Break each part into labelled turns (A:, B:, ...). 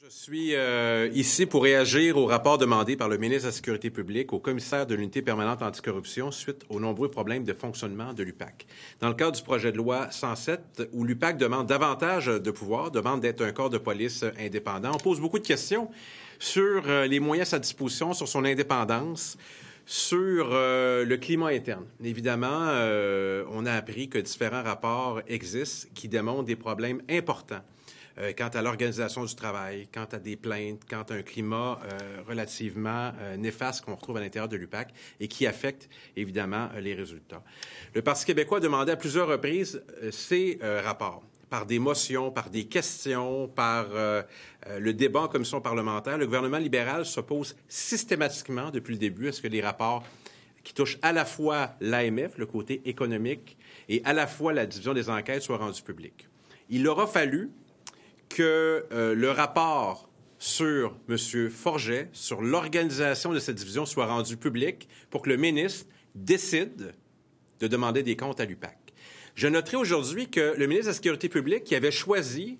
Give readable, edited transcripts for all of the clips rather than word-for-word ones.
A: Je suis ici pour réagir au rapport demandé par le ministre de la Sécurité publique au commissaire de l'Unité permanente anticorruption suite aux nombreux problèmes de fonctionnement de l'UPAC. Dans le cadre du projet de loi 107, où l'UPAC demande davantage de pouvoir, demande d'être un corps de police indépendant, on pose beaucoup de questions sur les moyens à sa disposition, sur son indépendance, sur le climat interne. Évidemment, on a appris que différents rapports existent qui démontrent des problèmes importants quant à l'organisation du travail, quant à des plaintes, quant à un climat relativement néfaste qu'on retrouve à l'intérieur de l'UPAC et qui affecte évidemment les résultats. Le Parti québécois a demandé à plusieurs reprises ces rapports, par des motions, par des questions, par le débat en commission parlementaire. Le gouvernement libéral s'oppose systématiquement depuis le début à ce que les rapports qui touchent à la fois l'AMF, le côté économique, et à la fois la division des enquêtes soient rendus publics. Il aura fallu que le rapport sur M. Forget, sur l'organisation de cette division, soit rendu public pour que le ministre décide de demander des comptes à l'UPAC. Je noterai aujourd'hui que le ministre de la Sécurité publique, qui avait choisi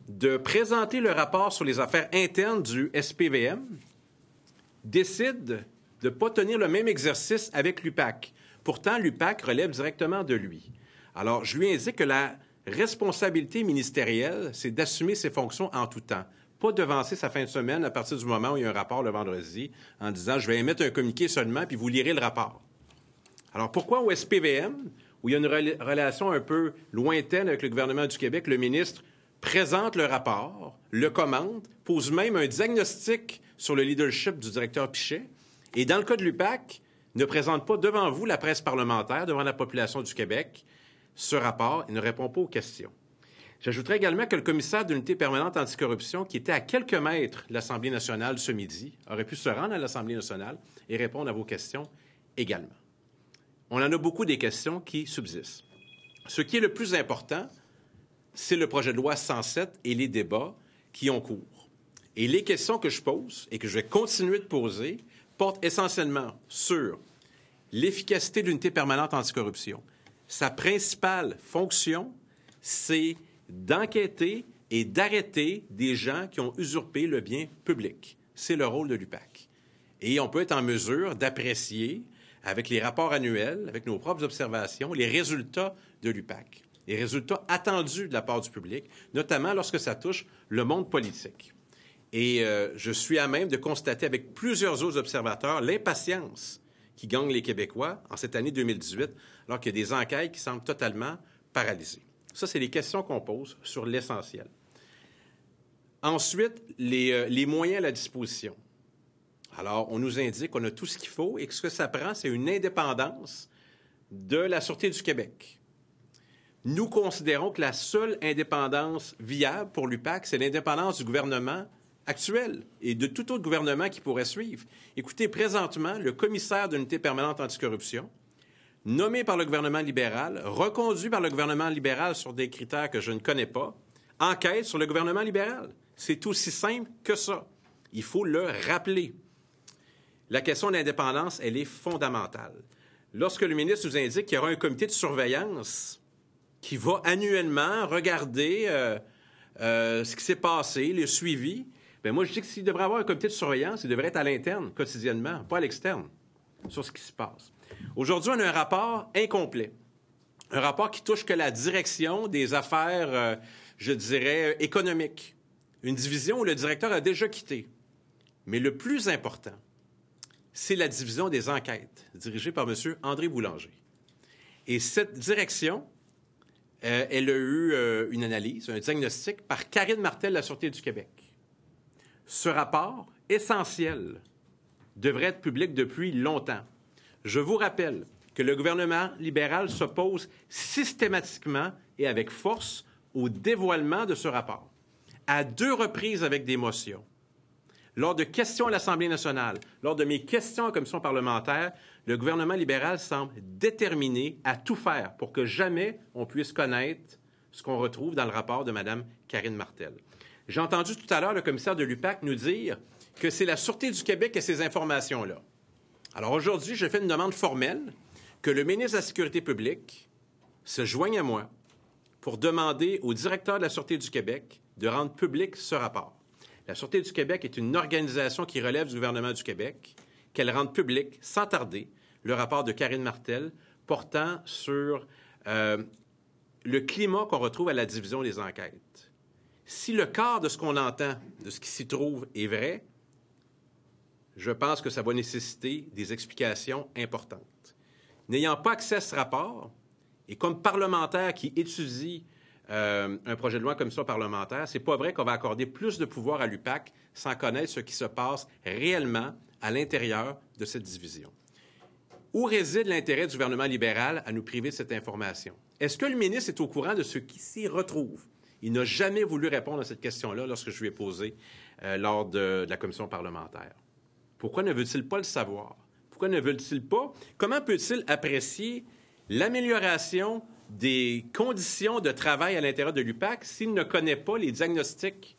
A: de présenter le rapport sur les affaires internes du SPVM, décide de ne pas tenir le même exercice avec l'UPAC. Pourtant, l'UPAC relève directement de lui. Alors, je lui indique que la responsabilité ministérielle, c'est d'assumer ses fonctions en tout temps. Pas devancer sa fin de semaine à partir du moment où il y a un rapport le vendredi en disant « je vais émettre un communiqué seulement, puis vous lirez le rapport ». Alors, pourquoi au SPVM, où il y a une relation un peu lointaine avec le gouvernement du Québec, le ministre présente le rapport, le commente, pose même un diagnostic sur le leadership du directeur Pichet, et dans le cas de l'UPAC, ne présente pas devant vous, la presse parlementaire, devant la population du Québec, ce rapport et ne répond pas aux questions. J'ajouterai également que le commissaire de l'Unité permanente anticorruption, qui était à quelques mètres de l'Assemblée nationale ce midi, aurait pu se rendre à l'Assemblée nationale et répondre à vos questions également. On en a beaucoup des questions qui subsistent. Ce qui est le plus important, c'est le projet de loi 107 et les débats qui ont cours. Et les questions que je pose et que je vais continuer de poser portent essentiellement sur l'efficacité de l'Unité permanente anticorruption. Sa principale fonction, c'est d'enquêter et d'arrêter des gens qui ont usurpé le bien public. C'est le rôle de l'UPAC. Et on peut être en mesure d'apprécier, avec les rapports annuels, avec nos propres observations, les résultats de l'UPAC, les résultats attendus de la part du public, notamment lorsque ça touche le monde politique. Et je suis à même de constater avec plusieurs autres observateurs l'impatience qui gagne les Québécois en cette année 2018, alors qu'il y a des enquêtes qui semblent totalement paralysées. Ça, c'est les questions qu'on pose sur l'essentiel. Ensuite, les moyens à la disposition. Alors, on nous indique qu'on a tout ce qu'il faut et que ce que ça prend, c'est une indépendance de la Sûreté du Québec. Nous considérons que la seule indépendance viable pour l'UPAC, c'est l'indépendance du gouvernement actuel et de tout autre gouvernement qui pourrait suivre. Écoutez, présentement, le commissaire de l'Unité permanente anticorruption, nommé par le gouvernement libéral, reconduit par le gouvernement libéral sur des critères que je ne connais pas, enquête sur le gouvernement libéral. C'est aussi simple que ça. Il faut le rappeler. La question de l'indépendance, elle est fondamentale. Lorsque le ministre nous indique qu'il y aura un comité de surveillance qui va annuellement regarder ce qui s'est passé, le suivi, bien moi, je dis que s'il devrait avoir un comité de surveillance, il devrait être à l'interne, quotidiennement, pas à l'externe, sur ce qui se passe. Aujourd'hui, on a un rapport incomplet. Un rapport qui touche que la direction des affaires, je dirais, économiques. Une division où le directeur a déjà quitté. Mais le plus important, c'est la division des enquêtes, dirigée par M. André Boulanger. Et cette direction, elle a eu une analyse, un diagnostic par Karine Martel de la Sûreté du Québec. Ce rapport, essentiel, devrait être public depuis longtemps. Je vous rappelle que le gouvernement libéral s'oppose systématiquement et avec force au dévoilement de ce rapport. À 2 reprises avec des motions. Lors de questions à l'Assemblée nationale, lors de mes questions en commission parlementaire, le gouvernement libéral semble déterminé à tout faire pour que jamais on puisse connaître ce qu'on retrouve dans le rapport de Mme Karine Martel. J'ai entendu tout à l'heure le commissaire de l'UPAC nous dire que c'est la Sûreté du Québec qui a ces informations-là. Alors aujourd'hui, je fais une demande formelle que le ministre de la Sécurité publique se joigne à moi pour demander au directeur de la Sûreté du Québec de rendre public ce rapport. La Sûreté du Québec est une organisation qui relève du gouvernement du Québec, qu'elle rende public, sans tarder, le rapport de Karine Martel portant sur le climat qu'on retrouve à la division des enquêtes. Si le quart de ce qu'on entend, de ce qui s'y trouve, est vrai, je pense que ça va nécessiter des explications importantes. N'ayant pas accès à ce rapport, et comme parlementaire qui étudie un projet de loi comme ça parlementaire, c'est pas vrai qu'on va accorder plus de pouvoir à l'UPAC sans connaître ce qui se passe réellement à l'intérieur de cette division. Où réside l'intérêt du gouvernement libéral à nous priver de cette information? Est-ce que le ministre est au courant de ce qui s'y retrouve? Il n'a jamais voulu répondre à cette question-là lorsque je lui ai posé lors de la commission parlementaire. Pourquoi ne veut-il pas le savoir? Pourquoi ne veut-il pas? Comment peut-il apprécier l'amélioration des conditions de travail à l'intérieur de l'UPAC s'il ne connaît pas les diagnostics?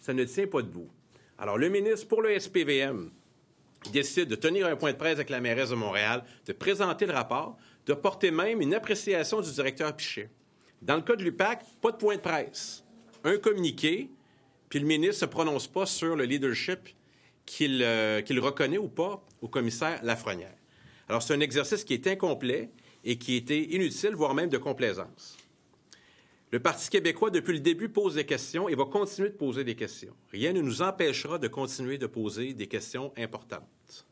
A: Ça ne tient pas debout. Alors, le ministre, pour le SPVM, décide de tenir un point de presse avec la mairesse de Montréal, de présenter le rapport, de porter même une appréciation du directeur Piché. Dans le cas de l'UPAC, pas de point de presse. Un communiqué, puis le ministre ne se prononce pas sur le leadership qu'il reconnaît ou pas au commissaire Lafrenière. Alors, c'est un exercice qui est incomplet et qui était inutile, voire même de complaisance. Le Parti québécois, depuis le début, pose des questions et va continuer de poser des questions. Rien ne nous empêchera de continuer de poser des questions importantes.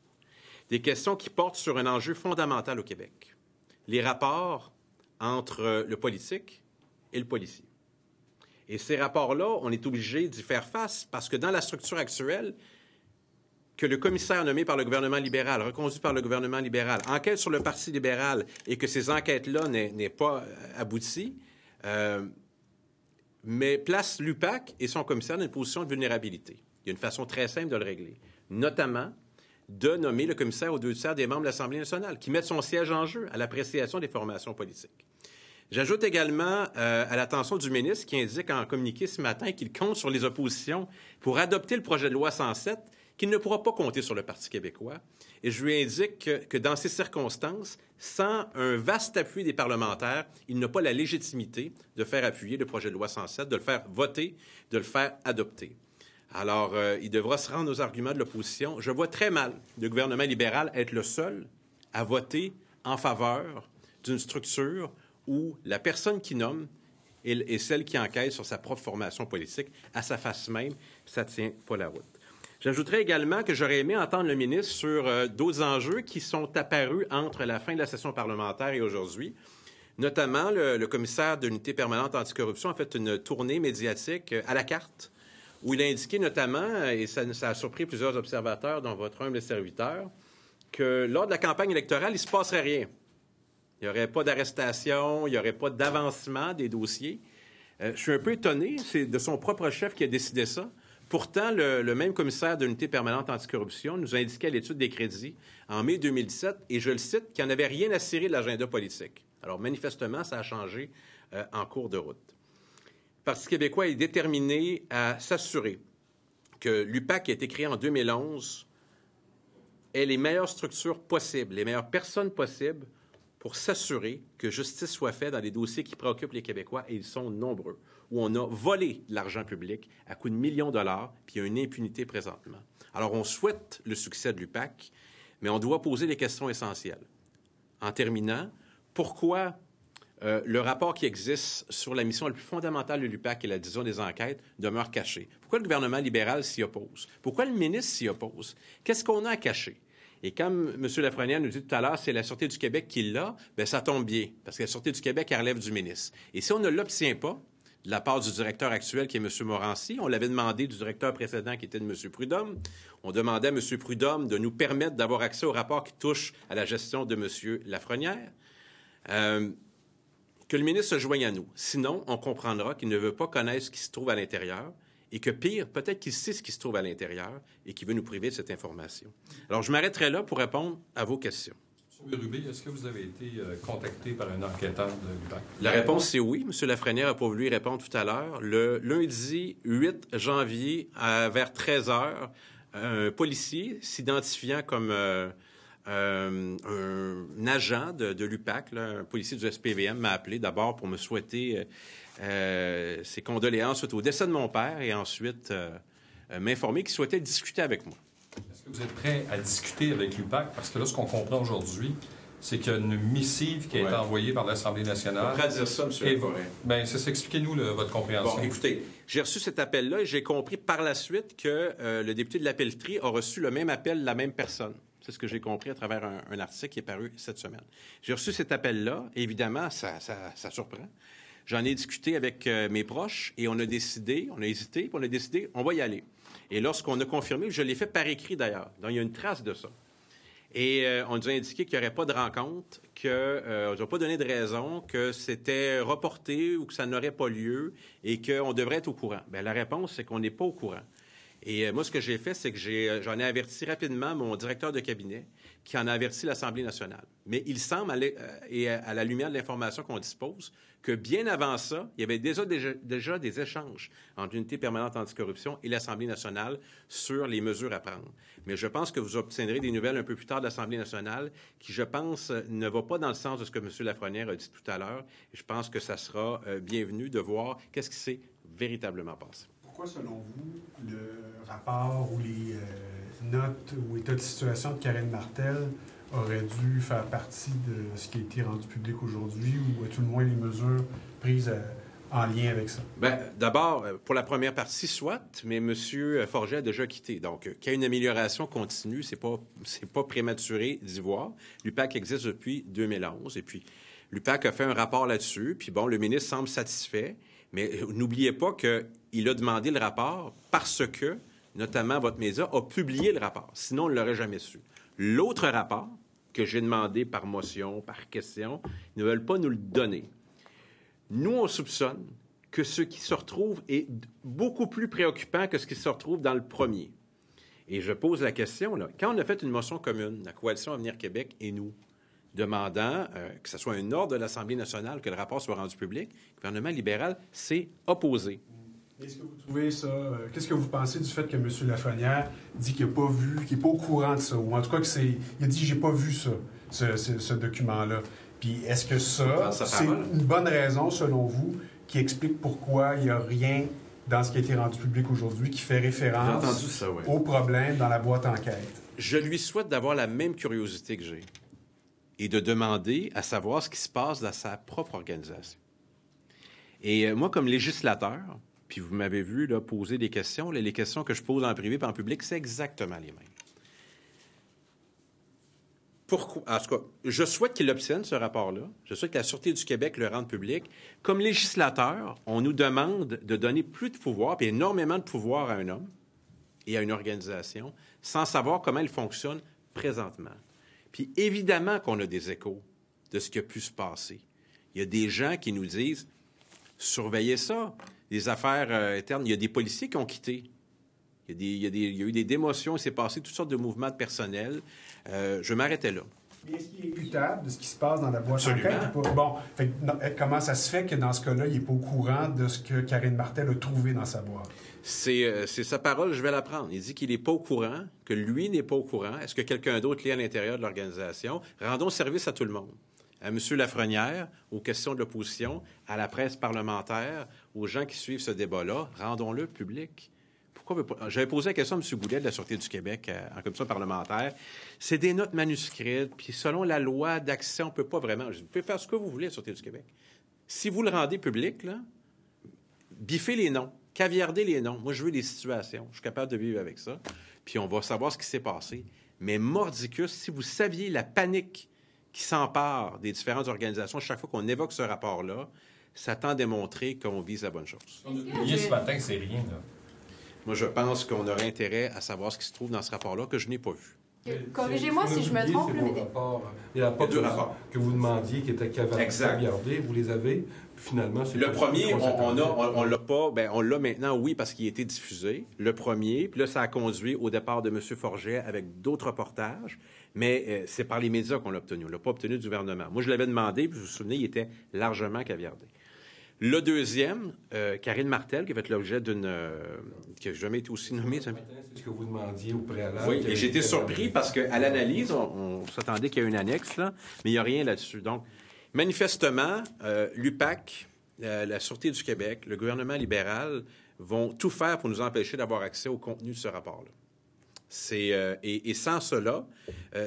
A: Des questions qui portent sur un enjeu fondamental au Québec. Les rapports entre le politique et le policier. Et ces rapports-là, on est obligé d'y faire face parce que dans la structure actuelle, que le commissaire nommé par le gouvernement libéral, reconduit par le gouvernement libéral, enquête sur le Parti libéral et que ces enquêtes-là n'aient pas abouti, mais place l'UPAC et son commissaire dans une position de vulnérabilité. Il y a une façon très simple de le régler, notamment de nommer le commissaire aux 2/3 des membres de l'Assemblée nationale, qui mettent son siège en jeu à l'appréciation des formations politiques. J'ajoute également à l'attention du ministre qui indique en communiqué ce matin qu'il compte sur les oppositions pour adopter le projet de loi 107, qu'il ne pourra pas compter sur le Parti québécois. Et je lui indique que dans ces circonstances, sans un vaste appui des parlementaires, il n'a pas la légitimité de faire appuyer le projet de loi 107, de le faire voter, de le faire adopter. Alors, il devra se rendre aux arguments de l'opposition. Je vois très mal le gouvernement libéral être le seul à voter en faveur d'une structure où la personne qui nomme est celle qui enquête sur sa propre formation politique à sa face même. Ça ne tient pas la route. J'ajouterais également que j'aurais aimé entendre le ministre sur d'autres enjeux qui sont apparus entre la fin de la session parlementaire et aujourd'hui. Notamment, le commissaire de l'unité permanente anticorruption a fait une tournée médiatique à la carte où il a indiqué notamment, et ça a surpris plusieurs observateurs, dont votre humble serviteur, que lors de la campagne électorale, il ne se passerait rien. Il n'y aurait pas d'arrestation, il n'y aurait pas d'avancement des dossiers. Je suis un peu étonné, c'est de son propre chef qui a décidé ça. Pourtant, le même commissaire de l'unité permanente anticorruption nous a indiqué à l'étude des crédits en mai 2017, et je le cite, qu'il n'y en avait rien à cirer de l'agenda politique. Alors, manifestement, ça a changé en cours de route. Le Parti québécois est déterminé à s'assurer que l'UPAC, qui a été créé en 2011, ait les meilleures structures possibles, les meilleures personnes possibles pour s'assurer que justice soit faite dans les dossiers qui préoccupent les Québécois, et ils sont nombreux, où on a volé de l'argent public à coût de millions de dollars, puis il y a une impunité présentement. Alors, on souhaite le succès de l'UPAC, mais on doit poser des questions essentielles. En terminant, pourquoi le rapport qui existe sur la mission la plus fondamentale de l'UPAC et la division des enquêtes demeure caché? Pourquoi le gouvernement libéral s'y oppose? Pourquoi le ministre s'y oppose? Qu'est-ce qu'on a à cacher? Et comme M. Lafrenière nous dit tout à l'heure, c'est la Sûreté du Québec qui l'a, bien, ça tombe bien, parce que la Sûreté du Québec, elle relève du ministre. Et si on ne l'obtient pas, de la part du directeur actuel, qui est M. Morancy, on l'avait demandé du directeur précédent, qui était de M. Prudhomme, on demandait à M. Prudhomme de nous permettre d'avoir accès au rapport qui touche à la gestion de M. Lafrenière, que le ministre se joigne à nous. Sinon, on comprendra qu'il ne veut pas connaître ce qui se trouve à l'intérieur, et que pire, peut-être qu'il sait ce qui se trouve à l'intérieur et qu'il veut nous priver de cette information. Alors, je m'arrêterai là pour répondre à vos questions.
B: M. Bérubé, est-ce que vous avez été contacté par un enquêteur de l'UPAC?
A: La réponse, c'est oui. M. Lafrenière n'a pas voulu y répondre tout à l'heure. Le lundi 8 janvier, vers 13 h, un policier s'identifiant comme un agent de l'UPAC, là, un policier du SPVM, m'a appelé d'abord pour me souhaiter ses condoléances suite au décès de mon père et ensuite m'informer qu'ils souhaitaient discuter avec moi.
B: Est-ce que vous êtes prêt à discuter avec l'UPAC? Parce que là, ce qu'on comprend aujourd'hui, c'est qu'il y a une missive qui a été envoyée par l'Assemblée nationale.
A: Prêt à dire ça, M. Laforêt.
B: Bien, c'est ça. Expliquez-nous votre compréhension.
A: Bon, écoutez, j'ai reçu cet appel-là et j'ai compris par la suite que le député de la Pelletrie a reçu le même appel de la même personne. C'est ce que j'ai compris à travers un article qui est paru cette semaine. J'ai reçu cet appel-là. Évidemment, ça surprend. J'en ai discuté avec mes proches et on a hésité, puis on a décidé, on va y aller. Et lorsqu'on a confirmé, je l'ai fait par écrit d'ailleurs, donc il y a une trace de ça. Et on nous a indiqué qu'il n'y aurait pas de rencontre, qu'on ne nous a pas donné de raison, que c'était reporté ou que ça n'aurait pas lieu et qu'on devrait être au courant. Bien, la réponse, c'est qu'on n'est pas au courant. Et moi, ce que j'ai fait, c'est que j'en ai averti rapidement mon directeur de cabinet qui en a averti l'Assemblée nationale. Mais il semble, à la lumière de l'information qu'on dispose, que bien avant ça, il y avait déjà des échanges entre l'Unité permanente anticorruption et l'Assemblée nationale sur les mesures à prendre. Mais je pense que vous obtiendrez des nouvelles un peu plus tard de l'Assemblée nationale qui, je pense, ne va pas dans le sens de ce que M. Lafrenière a dit tout à l'heure. Et je pense que ça sera bienvenu de voir qu'est-ce qui s'est véritablement passé.
C: Pourquoi, selon vous, le rapport ou les notes ou état de situation de Karine Martel aurait dû faire partie de ce qui a été rendu public aujourd'hui ou à tout le moins les mesures prises en lien avec ça? Bien,
A: d'abord, pour la première partie, soit, mais M. Forget a déjà quitté. Donc, qu'il y ait une amélioration continue, c'est pas prématuré d'y voir. L'UPAC existe depuis 2011 et puis l'UPAC a fait un rapport là-dessus. Puis bon, le ministre semble satisfait. Mais n'oubliez pas qu'il a demandé le rapport parce que, notamment, votre média a publié le rapport. Sinon, on ne l'aurait jamais su. L'autre rapport que j'ai demandé par motion, par question, ils ne veulent pas nous le donner. Nous, on soupçonne que ce qui se retrouve est beaucoup plus préoccupant que ce qui se retrouve dans le premier. Et je pose la question, là, quand on a fait une motion commune, la Coalition Avenir Québec et nous, demandant que ce soit un ordre de l'Assemblée nationale, que le rapport soit rendu public, le gouvernement libéral s'est opposé.
C: Est-ce que vous trouvez ça... qu'est-ce que vous pensez du fait que M. Lafrenière dit qu'il n'a pas vu, qu'il n'est pas au courant de ça, ou en tout cas il a dit « j'ai pas vu ça, ce document-là ». Puis est-ce que ça, c'est une bonne raison, selon vous, qui explique pourquoi il n'y a rien dans ce qui a été rendu public aujourd'hui qui fait référence au problème dans la boîte enquête?
A: Je lui souhaite d'avoir la même curiosité que j'ai et de demander à savoir ce qui se passe dans sa propre organisation. Et moi, comme législateur, puis vous m'avez vu là, poser des questions, là, les questions que je pose en privé et en public, c'est exactement les mêmes. Pourquoi? En tout cas, je souhaite qu'il obtienne ce rapport-là. Je souhaite que la Sûreté du Québec le rende public. Comme législateur, on nous demande de donner plus de pouvoir, puis énormément de pouvoir à un homme et à une organisation, sans savoir comment elle fonctionne présentement. Puis évidemment qu'on a des échos de ce qui a pu se passer. Il y a des gens qui nous disent « surveillez ça ». Les affaires internes, il y a des policiers qui ont quitté. Il y a eu des démotions, il s'est passé toutes sortes de mouvements de personnel. Je m'arrêtais là.
C: Mais est-ce qu'il est imputable de ce qui se passe dans la boîte enquête? Bon, comment ça se fait que dans ce cas-là, il n'est pas au courant de ce que Karine Martel a trouvé dans sa boîte?
A: C'est sa parole, je vais la prendre. Il dit qu'il n'est pas au courant, que lui n'est pas au courant. Est-ce que quelqu'un d'autre l'est à l'intérieur de l'organisation? Rendons service à tout le monde. À M. Lafrenière, aux questions de l'opposition, à la presse parlementaire, aux gens qui suivent ce débat-là, rendons-le public. Pourquoi pas? J'avais posé la question à M. Goulet de la Sûreté du Québec en commission parlementaire. C'est des notes manuscrites, puis selon la loi d'accès, on ne peut pas vraiment... Vous pouvez faire ce que vous voulez à la Sûreté du Québec. Si vous le rendez public, là, biffez les noms, caviardez les noms. Moi, je veux des situations. Je suis capable de vivre avec ça. Puis on va savoir ce qui s'est passé. Mais mordicus, si vous saviez la panique qui s'empare des différentes organisations chaque fois qu'on évoque ce rapport-là, ça tend à démontrer qu'on vise la bonne chose.
B: Ce qu'on a publié ce matin, c'est rien, là.
A: Moi, je pense qu'on aurait intérêt à savoir ce qui se trouve dans ce rapport-là que je n'ai pas vu.
D: Corrigez-moi si je me trompe.
B: Les rapports que vous demandiez qui étaient caviardés, vous les avez. Finalement, c'est
A: le premier, on l'a pas. Ben, on l'a maintenant, oui, parce qu'il a été diffusé. Le premier, puis là, ça a conduit au départ de M. Forget avec d'autres reportages. Mais c'est par les médias qu'on l'a obtenu. On ne l'a pas obtenu du gouvernement. Moi, je l'avais demandé, puis vous vous souvenez, il était largement caviardé. Le deuxième, Karine Martel, qui a fait l'objet d'une... qui n'a jamais été aussi nommée.
B: C'est ce que vous demandiez au préalable.
A: Oui, et j'ai été surpris parce qu'à l'analyse, on s'attendait qu'il y ait une annexe, là, mais il n'y a rien là-dessus. Donc, manifestement, l'UPAC, la Sûreté du Québec, le gouvernement libéral vont tout faire pour nous empêcher d'avoir accès au contenu de ce rapport-là. Et sans cela,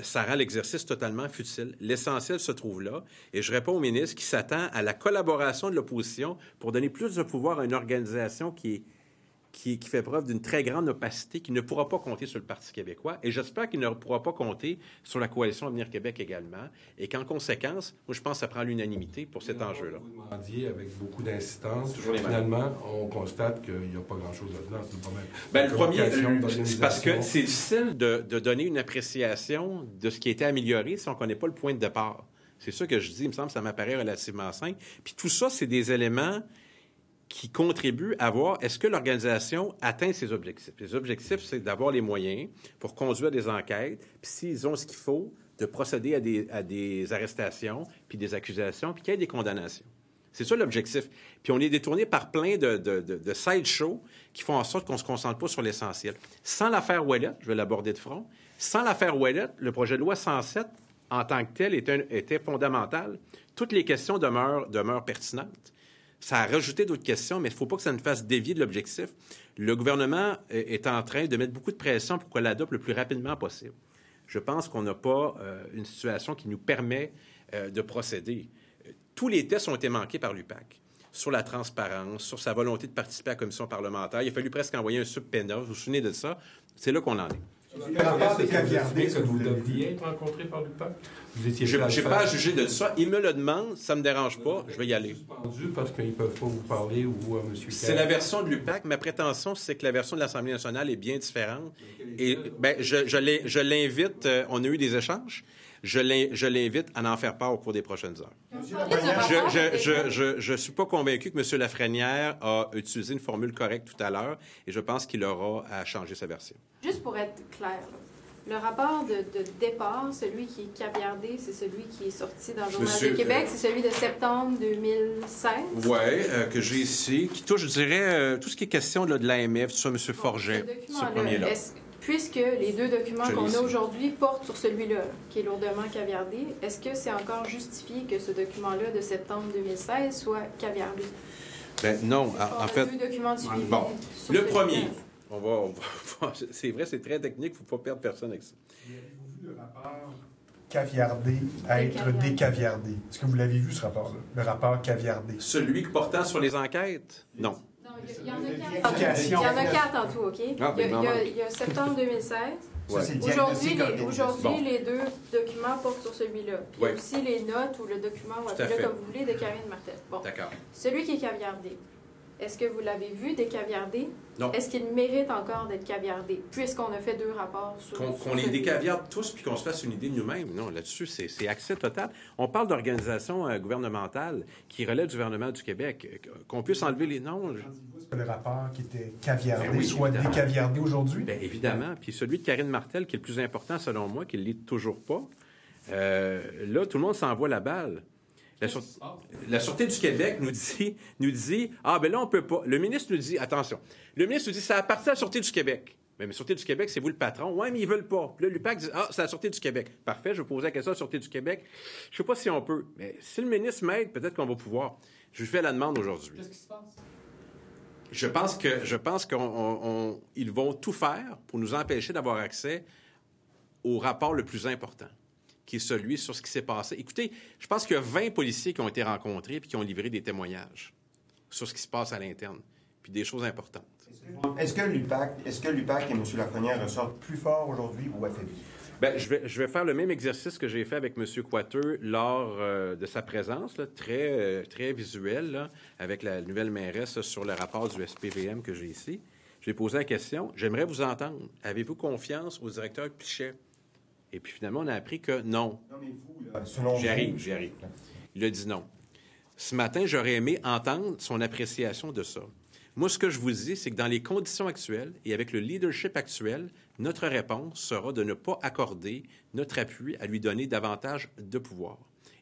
A: ça rend l'exercice totalement futile. L'essentiel se trouve là. Et je réponds au ministre qui s'attend à la collaboration de l'opposition pour donner plus de pouvoir à une organisation qui fait preuve d'une très grande opacité, qui ne pourra pas compter sur le Parti québécois. Et j'espère qu'il ne pourra pas compter sur la coalition Avenir Québec également. Et qu'en conséquence, moi, je pense que ça prend l'unanimité pour cet enjeu-là.
D: Vous demandiez avec beaucoup d'insistance.
A: Toujours les mêmes.
D: Finalement, on constate qu'il n'y a pas grand-chose là-dedans. C'est pas mal.
A: Ben, le premier, c'est parce que c'est difficile de donner une appréciation de ce qui a été amélioré si on ne connaît pas le point de départ. C'est ça que je dis. Il me semble que ça m'apparaît relativement simple. Puis tout ça, c'est des éléments qui contribuent à voir est-ce que l'organisation atteint ses objectifs. Les objectifs, c'est d'avoir les moyens pour conduire des enquêtes, puis s'ils ont ce qu'il faut, de procéder à des arrestations, puis des accusations, puis qu'il y ait des condamnations. C'est ça l'objectif. Puis on est détourné par plein de side-shows qui font en sorte qu'on ne se concentre pas sur l'essentiel. Sans l'affaire Ouellette, je vais l'aborder de front, sans l'affaire Ouellette, le projet de loi 107, en tant que tel, était fondamental. Toutes les questions demeurent pertinentes. Ça a rajouté d'autres questions, mais il ne faut pas que ça nous fasse dévier de l'objectif. Le gouvernement est en train de mettre beaucoup de pression pour qu'on l'adopte le plus rapidement possible. Je pense qu'on n'a pas une situation qui nous permet de procéder. Tous les tests ont été manqués par l'UPAC sur la transparence, sur sa volonté de participer à la commission parlementaire. Il a fallu presque envoyer un subpoena. Vous vous souvenez de ça? C'est là qu'on en est.
D: Le rapport des caviardés que vous deviez être rencontré par l'UPAC?
A: Je n'ai pas à juger de ça. Il me le demande, ça ne me dérange pas, je vais y aller.
D: Suspendu parce qu'ils ne peuvent pas vous parler ou à M.
A: C'est la version de l'UPAC. Ma prétention, c'est que la version de l'Assemblée nationale est bien différente. Et ben, je l'invite, on a eu des échanges, je l'invite à en faire part au cours des prochaines heures. Je ne suis pas convaincu que M. Lafrenière a utilisé une formule correcte tout à l'heure et je pense qu'il aura à changer sa version.
E: Juste pour être clair, là, le rapport de départ, celui qui est caviardé, c'est celui qui est sorti dans le Journal de Québec, c'est celui de septembre 2016.
A: Oui, que j'ai ici, qui touche, je dirais, tout ce qui est question là, de l'AMF, tout ça, M. Forget, ce premier-là.
E: Puisque les deux documents qu'on a aujourd'hui portent sur celui-là, qui est lourdement caviardé, est-ce que c'est encore justifié que ce document-là de septembre 2016 soit caviardé?
A: Ben non, en fait...
E: Deux documents de suivi
A: bon, le premier, on va c'est vrai, c'est très technique, il ne faut pas perdre personne avec ça.
C: Avez-vous vu le rapport caviardé être décaviardé? Est-ce que vous l'avez vu, ce rapport-là? Le rapport caviardé.
A: Celui portant sur les enquêtes? Non.
E: Il y en a quatre en tout, OK? Il y a septembre 2016. Aujourd'hui, les deux documents portent sur celui-là. Il y a aussi les notes ou le document, ou appelez-le comme vous voulez, de Karine Martel. Bon.
A: D'accord.
E: Celui qui est caviardé, est-ce que vous l'avez vu décaviardé?
A: Non.
E: Est-ce qu'il mérite encore d'être caviardé, puisqu'on a fait deux rapports sur
A: Qu'on les décaviarde tous puis qu'on se fasse une idée de nous-mêmes. Non, là-dessus, c'est accès total. On parle d'organisations gouvernementales qui relèvent du gouvernement du Québec. Qu'on puisse enlever les noms.
C: Est-ce que le rapport qui était caviardé soit décaviardé aujourd'hui?
A: Bien, évidemment. Puis celui de Karine Martel, qui est le plus important selon moi, qui ne l'est toujours pas, là, tout le monde s'envoie la balle. La Sûreté du Québec nous dit ah, ben là, on peut pas. Le ministre nous dit, attention, le ministre nous dit, ça appartient à la Sûreté du Québec. Mais la Sûreté du Québec, c'est vous le patron. Oui, mais ils veulent pas. Puis là, l'UPAC dit, ah, c'est la Sûreté du Québec. Parfait, je vais poser la question à la Sûreté du Québec. Je sais pas si on peut. Mais si le ministre m'aide, peut-être qu'on va pouvoir. Je lui fais la demande aujourd'hui.
B: Qu'est-ce qui se passe?
A: Je pense qu'ils vont tout faire pour nous empêcher d'avoir accès au rapport le plus important, qui est celui sur ce qui s'est passé. Écoutez, je pense qu'il y a 20 policiers qui ont été rencontrés et qui ont livré des témoignages sur ce qui se passe à l'interne, puis des choses importantes.
F: Est-ce que l'UPAC et M. Lafrenière ressortent plus forts aujourd'hui ou affaiblis?
A: Bien, je vais faire le même exercice que j'ai fait avec M. Coiteux lors de sa présence, là, très visuel, là, avec la nouvelle mairesse sur le rapport du SPVM que j'ai ici. Je lui ai posé la question, j'aimerais vous entendre. Avez-vous confiance au directeur Pichet? Et puis finalement, on a appris que non.
F: Non, mais vous, là, selon
A: J'y arrive. Il a dit non. Ce matin, j'aurais aimé entendre son appréciation de ça. Moi, ce que je vous dis, c'est que dans les conditions actuelles et avec le leadership actuel, notre réponse sera de ne pas accorder notre appui à lui donner davantage de pouvoir.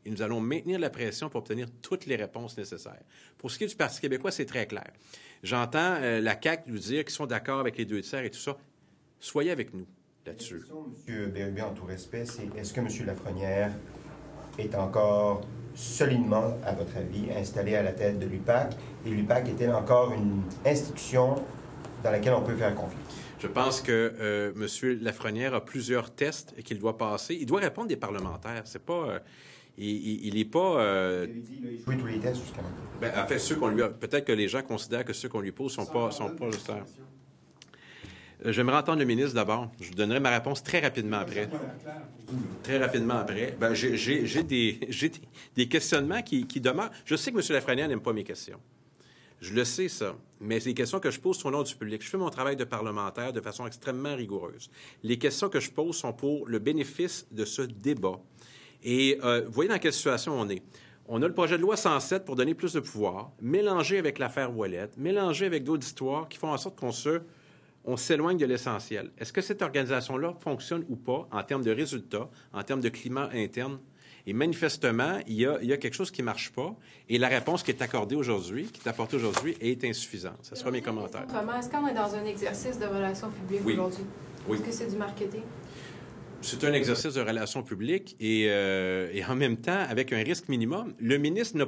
A: Et nous allons maintenir la pression pour obtenir toutes les réponses nécessaires. Pour ce qui est du Parti québécois, c'est très clair. J'entends la CAQ nous dire qu'ils sont d'accord avec les 2 tiers et tout ça. Soyez avec nous là-dessus.
F: La question, M. Bérubé, en tout respect, c'est est-ce que M. Lafrenière est encore solidement, à votre avis, installé à la tête de l'UPAC? Et l'UPAC est-elle encore une institution dans laquelle on peut faire confiance?
A: Je pense que M. Lafrenière a plusieurs tests qu'il doit passer. Il doit répondre des parlementaires. C'est pas... il n'est pas...
F: Il a joué tous les tests jusqu'à maintenant.
A: En fait, ceux qu'on lui a... Peut-être que les gens considèrent que ceux qu'on lui pose sont pas nécessaires. J'aimerais entendre le ministre d'abord. Je vous donnerai ma réponse très rapidement après. Très rapidement après. J'ai des questionnements qui demeurent. Je sais que M. Lafrenière n'aime pas mes questions. Je le sais, ça. Mais c'est des questions que je pose au nom du public. Je fais mon travail de parlementaire de façon extrêmement rigoureuse. Les questions que je pose sont pour le bénéfice de ce débat. Et vous voyez dans quelle situation on est. On a le projet de loi 107 pour donner plus de pouvoir, mélangé avec l'affaire Ouellette, mélangé avec d'autres histoires qui font en sorte on s'éloigne de l'essentiel. Est-ce que cette organisation-là fonctionne ou pas en termes de résultats, en termes de climat interne? Et manifestement, il y a quelque chose qui ne marche pas. Et la réponse qui est accordée aujourd'hui, qui est apportée aujourd'hui, est insuffisante. Ce sera mes commentaires.
E: Est-ce qu'on est dans un exercice de relations publiques aujourd'hui?
A: Oui.
E: Est-ce que c'est du marketing?
A: C'est un exercice de relations publiques et en même temps, avec un risque minimum. Le ministre n'a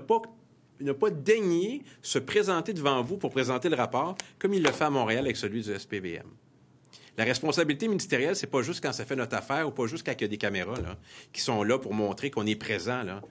A: pas daigné se présenter devant vous pour présenter le rapport comme il le fait à Montréal avec celui du SPVM. La responsabilité ministérielle, c'est pas juste quand ça fait notre affaire ou pas juste quand il y a des caméras là, qui sont là pour montrer qu'on est présent. Là,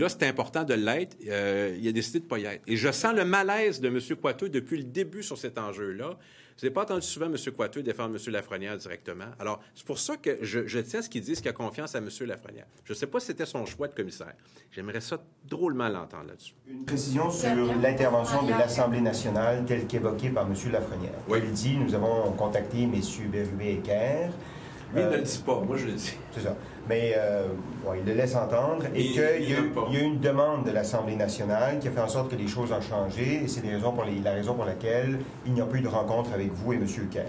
A: c'est important de l'être. Il a décidé de ne pas y être. Et je sens le malaise de M. Coiteux depuis le début sur cet enjeu-là. Je n'ai pas entendu souvent M. Coiteux défendre M. Lafrenière directement. Alors, c'est pour ça que je tiens à ce qu'il dise qu'il a confiance à M. Lafrenière. Je ne sais pas si c'était son choix de commissaire. J'aimerais ça drôlement l'entendre là-dessus.
F: Une précision sur l'intervention de l'Assemblée nationale telle qu'évoquée par M. Lafrenière.
A: Oui.
F: Il dit, nous avons contacté M. Bérubé et Kerr.
A: Lui, il ne le dit pas. Moi, je le dis.
F: C'est ça. Mais il le laisse entendre et qu'il y a une demande de l'Assemblée nationale qui a fait en sorte que les choses ont changé et c'est la raison pour laquelle il n'y a pas eu de rencontre avec vous et M. Kerr.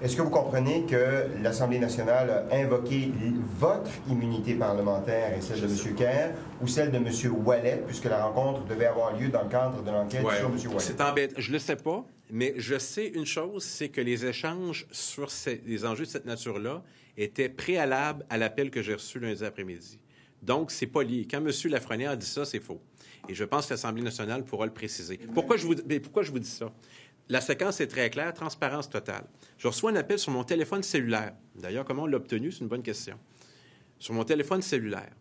F: Est-ce que vous comprenez que l'Assemblée nationale a invoqué votre immunité parlementaire et celle de M. Kerr ou celle de M. Ouellette, puisque la rencontre devait avoir lieu dans le cadre de l'enquête sur M. Ouellette?
A: C'est embêtant. Je ne le sais pas, mais je sais une chose, c'est que les échanges sur les enjeux de cette nature-là étaient préalables à l'appel que j'ai reçu lundi après-midi. Donc, c'est pas lié. Quand M. Lafrenière dit ça, c'est faux. Et je pense que l'Assemblée nationale pourra le préciser. Pourquoi je vous dis ça? La séquence est très claire, transparence totale. Je reçois un appel sur mon téléphone cellulaire. D'ailleurs, comment on l'a obtenu? C'est une bonne question. Sur mon téléphone cellulaire,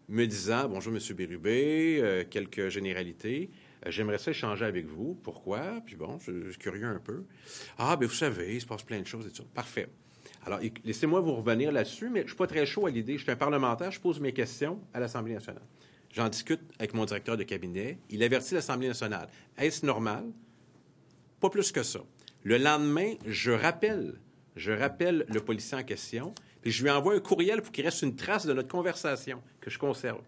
A: me disant « Bonjour, M. Bérubé, quelques généralités. J'aimerais ça échanger avec vous. Pourquoi? » Puis bon, je suis curieux un peu. « Ah, bien, vous savez, il se passe plein de choses et tout ça. » Parfait. Alors, laissez-moi vous revenir là-dessus, mais je ne suis pas très chaud à l'idée. Je suis un parlementaire, je pose mes questions à l'Assemblée nationale. J'en discute avec mon directeur de cabinet. Il avertit l'Assemblée nationale. Est-ce normal? Pas plus que ça. Le lendemain, je rappelle le policier en question, puis je lui envoie un courriel pour qu'il reste une trace de notre conversation que je conserve.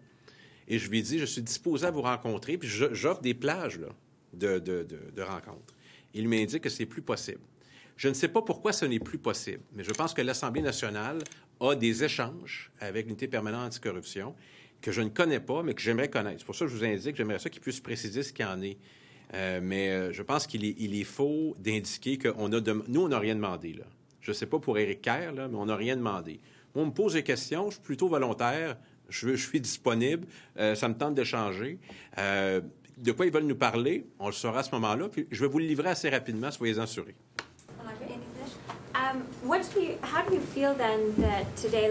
A: Et je lui dis, je suis disposé à vous rencontrer, puis j'offre des plages là, de rencontres. Il m'indique que c'est plus possible. Je ne sais pas pourquoi ce n'est plus possible, mais je pense que l'Assemblée nationale a des échanges avec l'unité permanente anticorruption que je ne connais pas, mais que j'aimerais connaître. C'est pour ça que je vous indique, j'aimerais ça qu'il puisse préciser ce qu'il y en est. Mais je pense qu'il est faux d'indiquer qu'on a... Nous, on n'a rien demandé, là. Je ne sais pas pour Éric Kerr, là, mais on n'a rien demandé. Moi, on me pose des questions, je suis plutôt volontaire, je suis disponible, ça me tente d'échanger. De quoi ils veulent nous parler, on le saura à ce moment-là, puis je vais vous le livrer assez rapidement, soyez-en assurés.
G: How do you feel then that today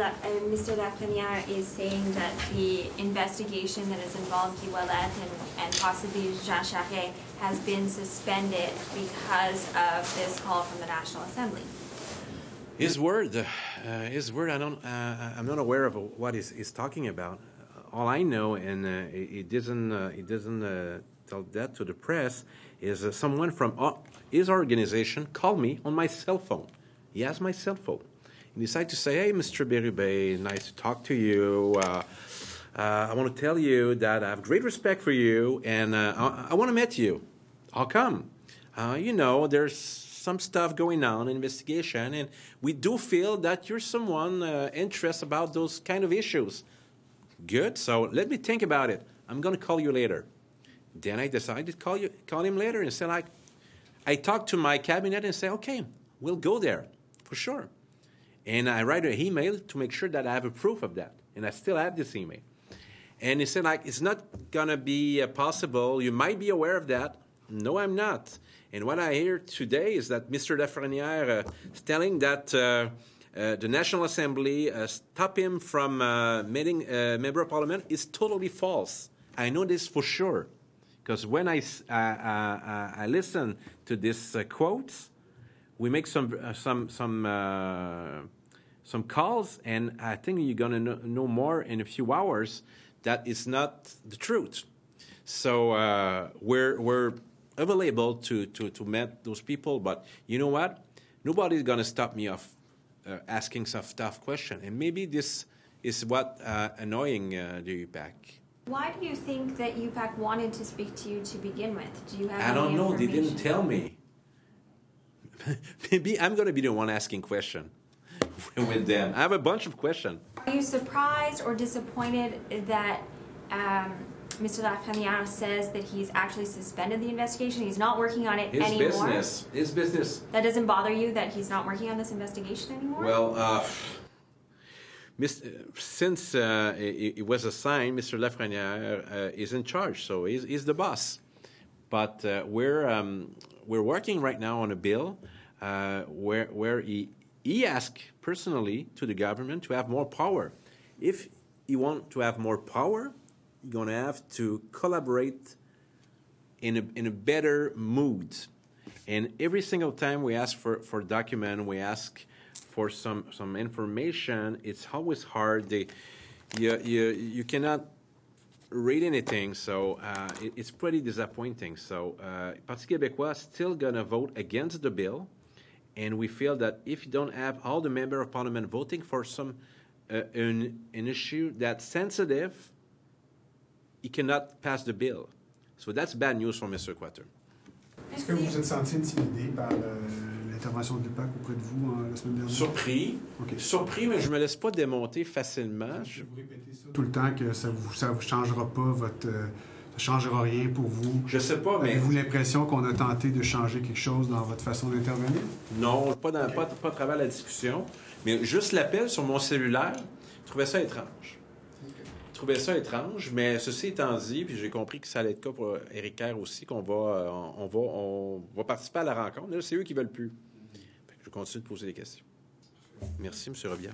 G: Mr. Lafrenière is saying that the investigation that has involved Guy Ouellette and possibly Jean Charest has been suspended because of this call from the National Assembly?
A: His word. I'm not aware of what he's talking about. All I know, and he doesn't tell that to the press, is someone from his organization called me on my cell phone. He has my cell phone. He decided to say, "Hey, Mr. Bérubé, nice to talk to you. I want to tell you that I have great respect for you, and I want to meet you. How come? There's some stuff going on, investigation, and we do feel that you're someone interested about those kind of issues. Good. So let me think about it. I'm going to call you later." Then I decided to call him later and say, I talked to my cabinet and say, "Okay, we'll go there." For sure. And I write an email to make sure that I have a proof of that. And I still have this email. And he said, like, it's not going to be possible. You might be aware of that. No, I'm not. And what I hear today is that Mr. Lafrenière is telling that the National Assembly stop him from meeting a member of Parliament is totally false. I know this for sure. Because when I listen to this quotes, we make some calls, and I think you're going to know more in a few hours that it's not the truth. So we're available to meet those people, but you know what? Nobody's going to stop me off asking some tough question, and maybe this is what annoying the UPAC.
G: Why do you think that UPAC wanted to speak to you to begin with? Do you have
A: I don't know. They didn't
G: information?
A: tell me. Maybe I'm going to be the one asking question with them. I have a bunch of questions.
G: Are you surprised or disappointed that Mr. Lafrenière says that he's actually suspended the investigation? He's not working on it anymore?
A: His business.
G: That doesn't bother you that he's not working on this investigation anymore?
A: Well, since it was assigned, Mr. Lafrenière is in charge, so he's the boss. But we're working right now on a bill where he asked personally to the government to have more power. If you want to have more power, you're going to have to collaborate in a better mood. And every single time we ask for document, we ask for some information, it's always hard. You cannot read anything, so it's pretty disappointing. So Parti québécois still going to vote against the bill, and we feel that if you don't have all the members of Parliament voting for an issue that's sensitive, you cannot pass the bill. So that's bad news for Mr. Quater.
C: Est-ce que vous vous êtes senti intimidé par l'intervention de l'UPAC auprès de vous la semaine dernière?
A: Surpris.
C: Okay.
A: Surpris, mais je me laisse pas démonter facilement.
C: Vous répétez ça tout le temps que ça vous changera pas ça changera rien pour vous.
A: Je sais pas, mais
C: avez-vous l'impression qu'on a tenté de changer quelque chose dans votre façon d'intervenir?
A: non, pas à travers la discussion, mais juste l'appel sur mon cellulaire, je trouvais ça étrange. Je trouvais ça étrange, mais ceci étant dit, puis j'ai compris que ça allait être le cas pour Éric Kerr aussi, qu'on va participer à la rencontre. Là, c'est eux qui veulent plus. Je continue de poser des questions. Merci, M. Robillard.